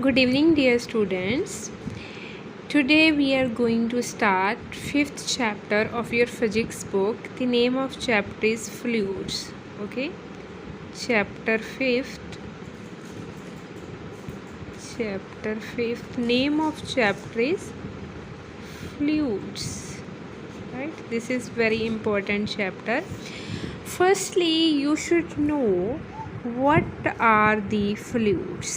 Good evening, dear students. Today we are going to start 5th chapter of your physics book. The name of chapter is fluids. Okay, chapter 5th. Name of chapter is fluids. Right? This is very important chapter. Firstly, you should know what are the fluids.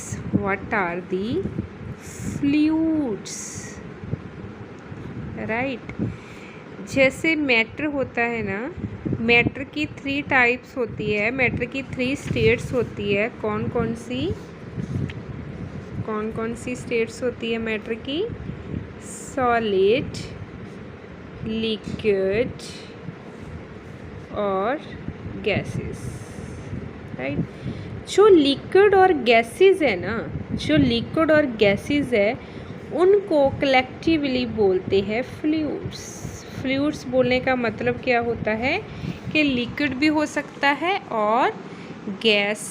Right जैसे matter होता है ना, matter की 3 types होती है, matter की 3 states होती है। कौन कौन सी स्टेट्स होती है मैटर की? सॉलिड, लिक्विड और गैसेस। राइट, जो लिक्विड और गैसेस है उनको कलेक्टिवली बोलते हैं फ्लूइड्स। बोलने का मतलब क्या होता है कि लिक्विड भी हो सकता है और गैस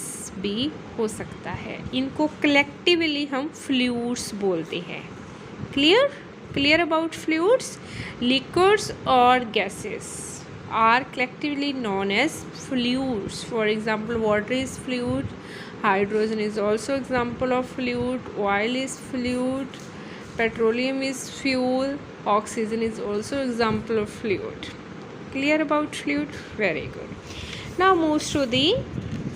भी हो सकता है। इनको कलेक्टिवली हम फ्लूइड्स बोलते हैं। Clear about fluids? लिक्विड्स और gases are collectively known as fluids. For example, water is fluid, hydrogen is also example of fluid, oil is fluid, petroleum is fuel, oxygen is also example of fluid. Clear about fluid? Very good. Now moves to the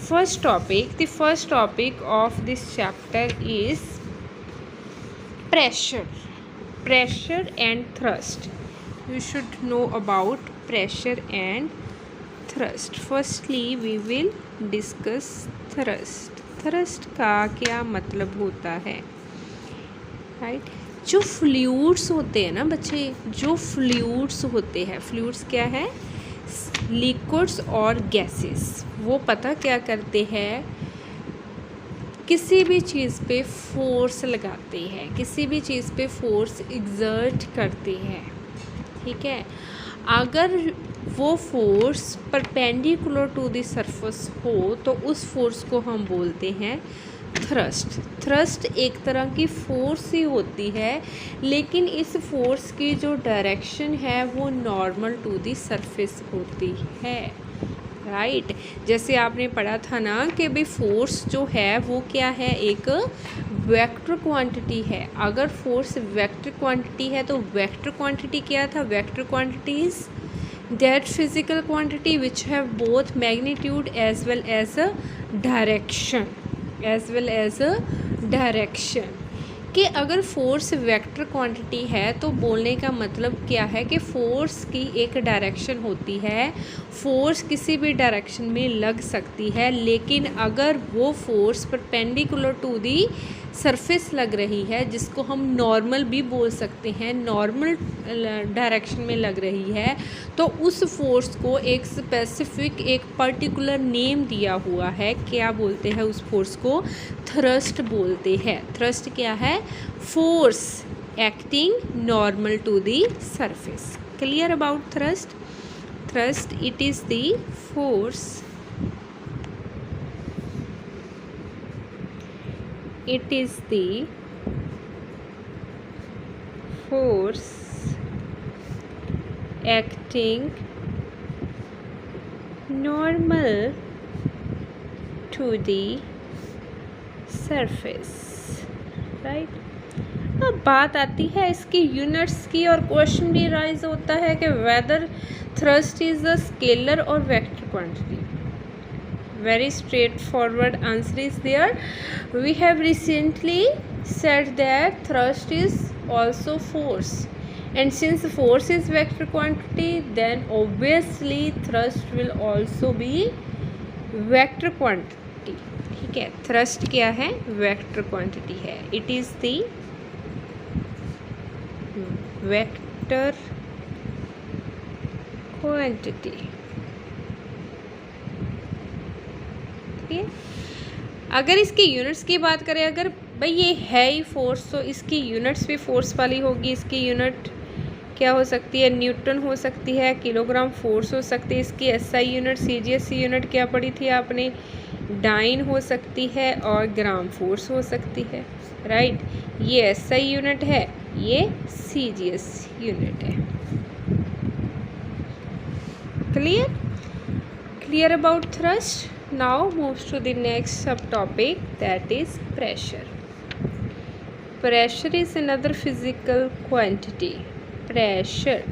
first topic. The first topic of this chapter is pressure and thrust. You should know about pressure and thrust. Firstly we will discuss thrust का क्या मतलब होता है। Right, जो fluids होते हैं ना बच्चे, जो फ्लूइड्स होते हैं, फ्लूइड्स क्या है? लिक्विड्स और गैसेस। वो पता क्या करते हैं? किसी भी चीज़ पे फोर्स लगाते हैं, किसी भी चीज़ पे फोर्स एक्सर्ट करते हैं। ठीक है, अगर वो force perpendicular to the surface हो तो उस फोर्स को हम बोलते हैं थ्रस्ट एक तरह की फोर्स ही होती है, लेकिन इस फोर्स की जो डायरेक्शन है वो नॉर्मल टू द सरफेस होती है। राइट, जैसे आपने पढ़ा था ना कि भाई फोर्स जो है वो क्या है? एक वेक्टर क्वांटिटी है। अगर फोर्स वेक्टर क्वांटिटी है तो वेक्टर क्वांटिटी क्या था? Vector quantity is that physical quantity which have both magnitude as well as a direction. कि अगर फोर्स वेक्टर क्वांटिटी है तो बोलने का मतलब क्या है कि फोर्स की एक डायरेक्शन होती है, फोर्स किसी भी डायरेक्शन में लग सकती है, लेकिन अगर वो force perpendicular to the surface लग रही है, जिसको हम नॉर्मल भी बोल सकते हैं, नॉर्मल डायरेक्शन में लग रही है, तो उस फोर्स को एक स्पेसिफिक एक पर्टिकुलर नेम दिया हुआ है। क्या बोलते हैं उस फोर्स को? थ्रस्ट बोलते हैं। थ्रस्ट क्या है? Force acting normal to the surface. Clear about thrust? Thrust it is the force, it is the force acting normal to the surface. Right, अब बात आती है इसकी यूनिट्स की, और क्वेश्चन भी राइज होता है कि whether thrust is a scalar और vector quantity. Very straightforward answer is there. We have recently said that thrust is also force, and since force is vector quantity, then obviously thrust will also be vector quantity. ठीक है, thrust क्या है? vector quantity है। it is the vector quantity. अगर इसकी units की बात करें, अगर भाई ये है ही फोर्स तो इसकी यूनिट्स भी फोर्स वाली होगी। इसकी यूनिट क्या हो सकती है? न्यूटन हो सकती है, किलोग्राम फोर्स हो सकती है। इसकी एसआई यूनिट, सीजीएस यूनिट क्या पढ़ी थी आपने? डाइन हो सकती है और ग्राम फोर्स हो सकती है, राइट। ये एसआई यूनिट है, ये सीजीएस यूनिट है। Clear about thrust? Now moves to the next sub topic, that is pressure. Pressure is another physical quantity. Pressure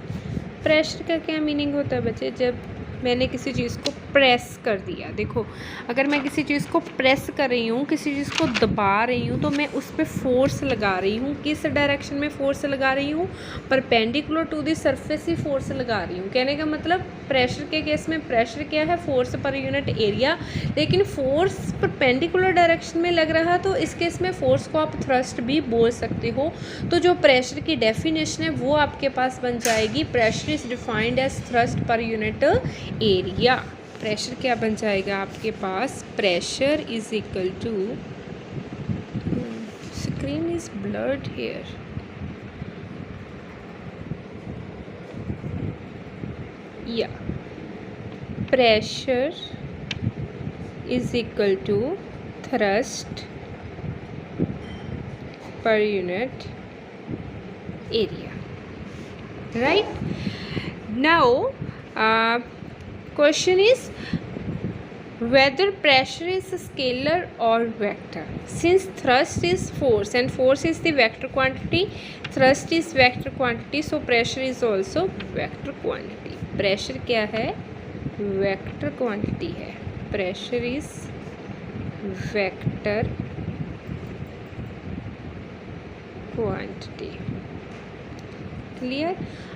का क्या मीनिंग होता है बच्चे? जब मैंने किसी चीज़ को प्रेस कर दिया, देखो अगर मैं किसी चीज़ को प्रेस कर रही हूँ, किसी चीज़ को दबा रही हूँ, तो मैं उस पर फोर्स लगा रही हूँ। किस डायरेक्शन में फोर्स लगा रही हूँ? परपेंडिकुलर टू द सरफेस ही फोर्स लगा रही हूँ। कहने का मतलब प्रेशर के केस में प्रेशर क्या है? फोर्स पर यूनिट एरिया। लेकिन फोर्स परपेंडिकुलर डायरेक्शन में लग रहा, तो इस केस में फोर्स को आप थ्रस्ट भी बोल सकते हो। तो जो प्रेशर की डेफिनेशन है वो आपके पास बन जाएगी, pressure is defined as thrust per unit area. Pressure क्या बन जाएगा आपके पास? Pressure is equal to, screen is blurred here, या pressure is equal to thrust per unit area, right. Now question is whether pressure is a scalar or vector. Since thrust is force and force is the vector quantity, thrust is vector quantity, so pressure is also vector quantity. Pressure क्या है? Vector quantity है. Pressure is vector quantity. Clear?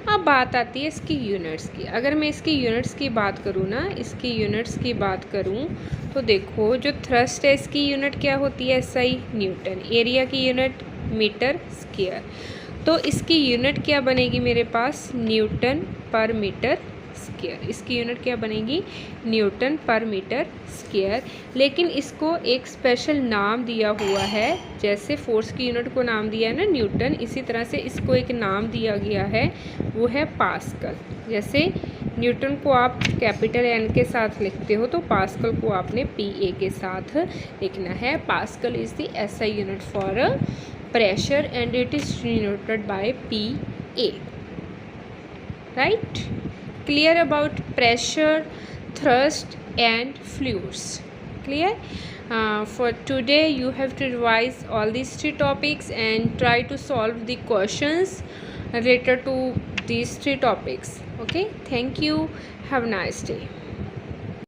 अब बात आती है इसकी units की। अगर मैं इसकी यूनिट्स की बात करूँ ना, इसकी यूनिट्स की बात करूँ तो देखो जो थ्रस्ट है इसकी यूनिट क्या होती है? SI Newton. एरिया की यूनिट मीटर स्क्वायर। तो इसकी यूनिट क्या बनेगी मेरे पास? न्यूटन पर मीटर स्क्वायर। इसकी यूनिट क्या बनेगी? न्यूटन पर मीटर स्क्वायर। लेकिन इसको एक स्पेशल नाम दिया हुआ है, जैसे फोर्स की यूनिट को नाम दिया है ना न्यूटन, इसी तरह से इसको एक नाम दिया गया है, वो है पास्कल। जैसे न्यूटन को आप कैपिटल एन के साथ लिखते हो, तो पास्कल को आपने पी के साथ लिखना है। Pascal is the SI unit for pressure and it is denoted by P, right. Clear about pressure, thrust and fluids? Clear? For today you have to revise all these three topics and try to solve the questions related to these three topics. Okay, thank you, have a nice day.